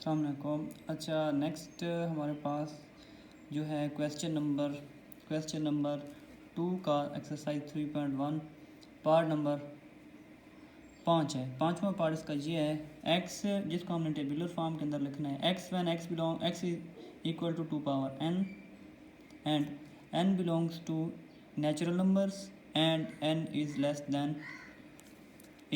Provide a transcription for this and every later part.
अस्सलाम वालेकुम। अच्छा, नेक्स्ट हमारे पास जो है क्वेश्चन नंबर 2 का एक्सरसाइज 3.1 पार्ट नंबर 5 है। पाँचवा पार्ट इसका ये है एक्स, जिसको हमने टेबुलर फॉर्म के अंदर लिखना है। X when x is equal to 2 power n and n belongs to natural numbers and n is less than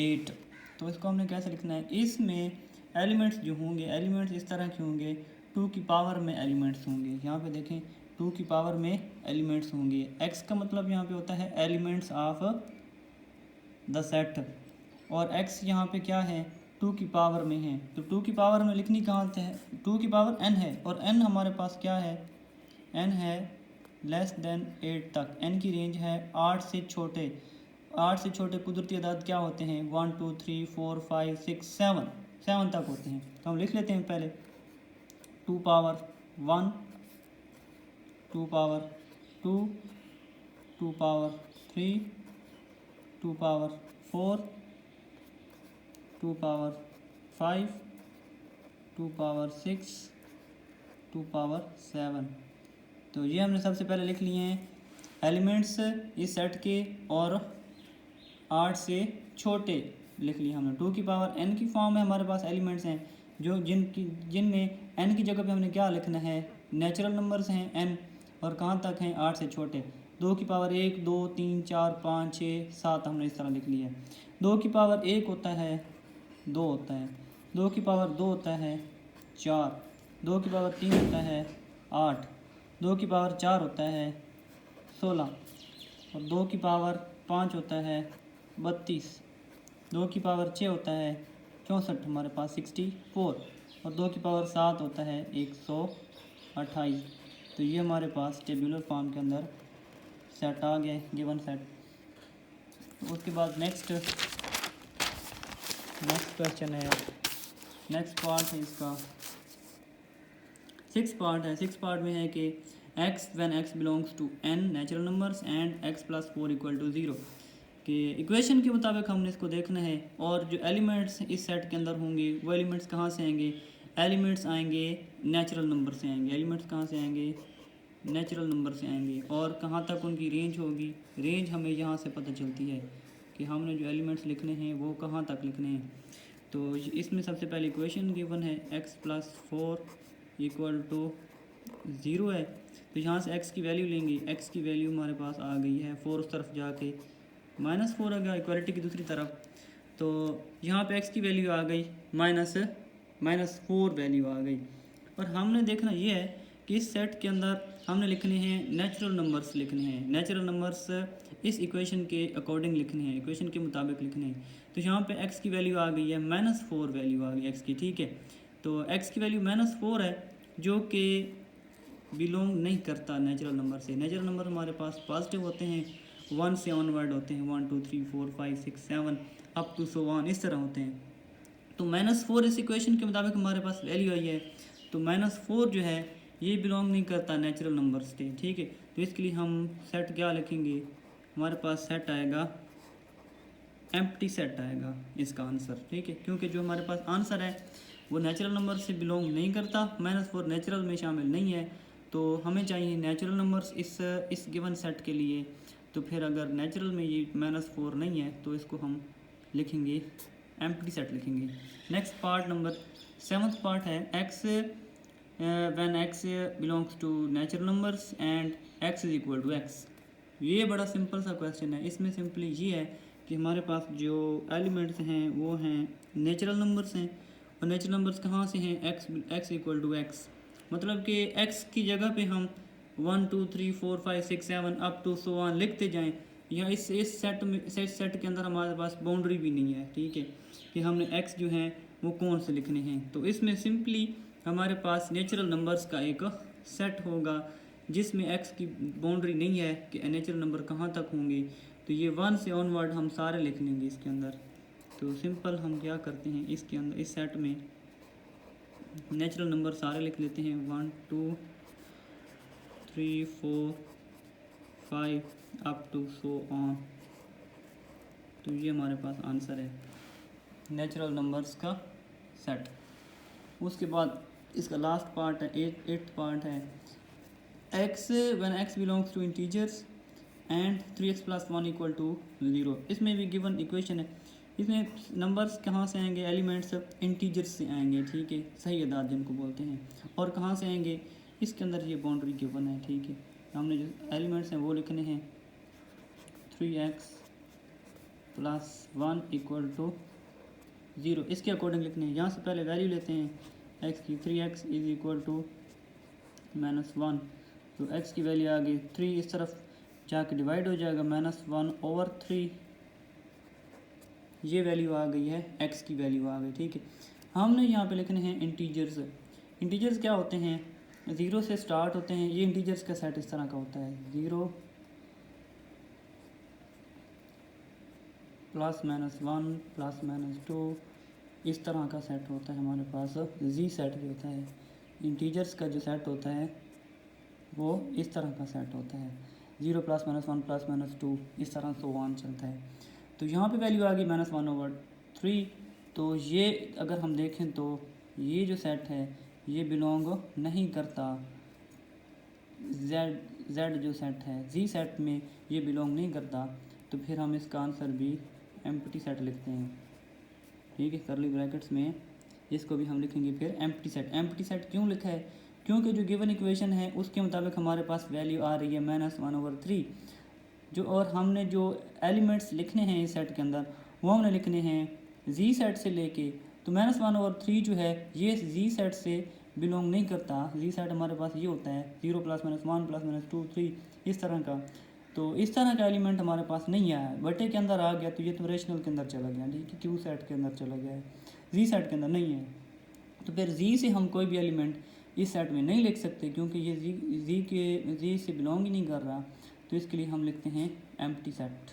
8। तो इसको हमने कैसे लिखना है, इसमें एलिमेंट्स जो होंगे, एलिमेंट्स इस तरह के होंगे, 2 की पावर में एलिमेंट्स होंगे। यहाँ पे देखें 2 की पावर में एलिमेंट्स होंगे। x का मतलब यहाँ पे होता है एलिमेंट्स ऑफ द सेट, और x यहाँ पे क्या है, 2 की पावर में है। तो 2 की पावर में लिखनी कहाँ से है, 2 की पावर n है, और n हमारे पास क्या है, n है लेस देन 8 तक। n की रेंज है 8 से छोटे। 8 से छोटे कुदरती अदाद क्या होते हैं, 1 2 3 4 5 6 7 तक होते हैं। तो हम लिख लेते हैं पहले 2 power 1, 2 power 2, 2 power 3, 2 power 4, 2 power 5, 2 power 6, 2 power 7। तो ये हमने सबसे पहले लिख लिए हैं एलिमेंट्स इस सेट के, और 8 से छोटे लिख लिए हमने। 2 की पावर n की फॉर्म में हमारे पास एलिमेंट्स हैं, जो जिनमें n की जगह पे हमने क्या लिखना है, नेचुरल नंबर्स हैं n, और कहाँ तक हैं, 8 से छोटे। 2 की पावर 1 2 3 4 5 6 7 हमने इस तरह लिख लिया है। 2 की पावर 1 होता है 2 होता है, 2 की पावर 2 होता है 4, 2 की पावर 3 होता है 8, 2 की पावर 4 होता है 16, और 2 की पावर 5 होता है 32, 2 की पावर 6 होता है 64 हमारे पास 64, और 2 की पावर 7 होता है 128। तो ये हमारे पास टेबुलर फॉर्म के अंदर सेट आ गए, गिवन सेट। तो उसके बाद नेक्स्ट क्वेश्चन है, नेक्स्ट पार्ट है इसका 6 पार्ट है। 6 पार्ट में है कि x when x belongs to n natural numbers and x plus 4 equal to 0 कि इक्वेशन के मुताबिक हमने इसको देखना है। और जो एलिमेंट्स इस सेट के अंदर होंगे वो एलिमेंट्स कहाँ से आएंगे, एलिमेंट्स आएंगे नेचुरल नंबर से आएंगे। एलिमेंट्स कहाँ से आएंगे, नेचुरल नंबर से आएंगे। और कहाँ तक उनकी रेंज होगी, रेंज हमें यहाँ से पता चलती है कि हमने जो एलिमेंट्स लिखने हैं वो कहाँ तक लिखने हैं। तो इसमें सबसे पहले इक्वेशन गिवन है x प्लस 4 इक्वल टू 0 है। तो यहाँ से x की वैल्यू लेंगे, x की वैल्यू हमारे पास आ गई है 4, उस तरफ जाके -4 आ गया इक्वालिटी की दूसरी तरफ। तो यहाँ पे x की वैल्यू आ गई -4 वैल्यू आ गई। और हमने देखना ये है कि इस सेट के अंदर हमने लिखने हैं नेचुरल नंबर्स लिखने हैं। नेचुरल नंबर्स इस इक्वेशन के अकॉर्डिंग लिखने हैं, इक्वेशन के मुताबिक लिखने हैं। तो यहाँ पे x की वैल्यू आ गई है -4 वैल्यू आ गई x की, ठीक है। तो x की वैल्यू -4 है, जो कि बिलोंग नहीं करता नेचुरल नंबर से। नेचुरल नंबर हमारे पास पॉजिटिव होते हैं, 1 से ऑनवर्ड होते हैं, 1 2 3 4 5 6 7 अप टू सो ऑन, इस तरह होते हैं। तो -4 इस इक्वेशन के मुताबिक हमारे पास वैल्यू आई है। तो -4 जो है ये बिलोंग नहीं करता नेचुरल नंबर से, ठीक है। तो इसके लिए हम सेट क्या लिखेंगे, हमारे पास सेट आएगा एम्प्टी सेट आएगा इसका आंसर, ठीक है। क्योंकि जो हमारे पास आंसर है वो नेचुरल नंबर से बिलोंग नहीं करता, -4 नेचुरल में शामिल नहीं है। तो हमें चाहिए नेचुरल नंबर्स इस गिवन सेट के लिए। तो फिर अगर नेचुरल में ये -4 नहीं है तो इसको हम लिखेंगे एम्प्टी सेट लिखेंगे। Next part number 7th part है x when x belongs to natural numbers and x is equal to x। ये बड़ा सिंपल सा क्वेश्चन है। इसमें सिंपली ये है कि हमारे पास जो एलिमेंट्स हैं वो हैं नेचुरल नंबर्स हैं, और नेचुरल नंबर्स कहाँ से हैं, x इक्वल टू x। मतलब कि x की जगह पे हम 1 2 3 4 5 6 7 अप टू सो ऑन लिखते जाएं। या इस सेट के अंदर हमारे पास बाउंड्री भी नहीं है, ठीक है, कि हमने x जो हैं वो कौन से लिखने हैं। तो इसमें सिंपली हमारे पास नेचुरल नंबर्स का एक सेट होगा जिसमें x की बाउंड्री नहीं है कि नेचुरल नंबर कहाँ तक होंगे। तो ये 1 से ऑनवर्ड हम सारे लिख लेंगे इसके अंदर। तो सिंपल हम क्या करते हैं, इसके अंदर इस सेट में नेचुरल नंबर सारे लिख लेते हैं, 1 2 3 4 5 अप टू सो ऑन। तो ये हमारे पास आंसर है नेचुरल नंबर्स का सेट। उसके बाद इसका लास्ट पार्ट है, एट्थ पार्ट है, x when x belongs to integers and 3x + 1 = 0। इसमें भी गिवन इक्वेशन है, इसमें नंबर्स कहाँ से आएंगे, एलिमेंट्स इंटीजर्स से आएंगे, ठीक है, सही अदाद जिनको बोलते हैं। और कहाँ से आएंगे, इसके अंदर ये बाउंड्री गिवन है, ठीक है। हमने जो एलिमेंट्स हैं वो लिखने हैं 3x + 1 = 0, इसके अकॉर्डिंग लिखने हैं। यहाँ से पहले वैल्यू लेते हैं x की, 3x = -1, तो x की वैल्यू आ गई 3, इस तरफ जाके डिवाइड हो जाएगा, -1/3, ये वैल्यू आ गई है, x की वैल्यू आ गई, ठीक है। हमने यहाँ पे लिखने हैं इंटीजर्स। इंटीजर्स क्या होते हैं, 0 से स्टार्ट होते हैं, ये इंटीजर्स का सेट इस तरह का होता है, 0 +-1 +-2, इस तरह का सेट होता है हमारे पास। जी सेट जो होता है इंटीजर्स का, जो सेट होता है वो इस तरह का सेट होता है, 0 +-1 +-2, इस तरह से 1 चलता है। तो यहाँ पे वैल्यू आ गई -1/3। तो ये अगर हम देखें तो ये जो सेट है ये बिलोंग नहीं करता, जेड जो सेट है जी सेट में ये बिलोंग नहीं करता, तो फिर हम इसका आंसर भी एम्प्टी सेट लिखते हैं, ठीक है, करली ब्रैकेट्स में इसको भी हम लिखेंगे फिर एम्प्टी सेट। एम्प्टी सेट क्यों लिखा है, क्योंकि जो गिवन इक्वेशन है उसके मुताबिक हमारे पास वैल्यू आ रही है -1/3, जो और हमने जो एलिमेंट्स लिखने हैं इस सेट के अंदर वो हमने लिखने हैं जी सेट से लेके, तो -1/3 जो है ये जी सेट से बिलोंग नहीं करता। जी सेट हमारे पास ये होता है 0 +-1 +-2 3, इस तरह का। तो इस तरह का एलिमेंट हमारे पास नहीं आया, बटे के अंदर आ गया तो ये तो रेशनल के अंदर चला गया, ठीक है, क्यू सेट के अंदर चला गया है, जी सेट के अंदर नहीं है। तो फिर जी से हम कोई भी एलिमेंट इस सेट में नहीं लिख सकते, क्योंकि ये जी से बिलोंग ही नहीं कर रहा, तो इसके लिए हम लिखते हैं एम्प्टी सेट।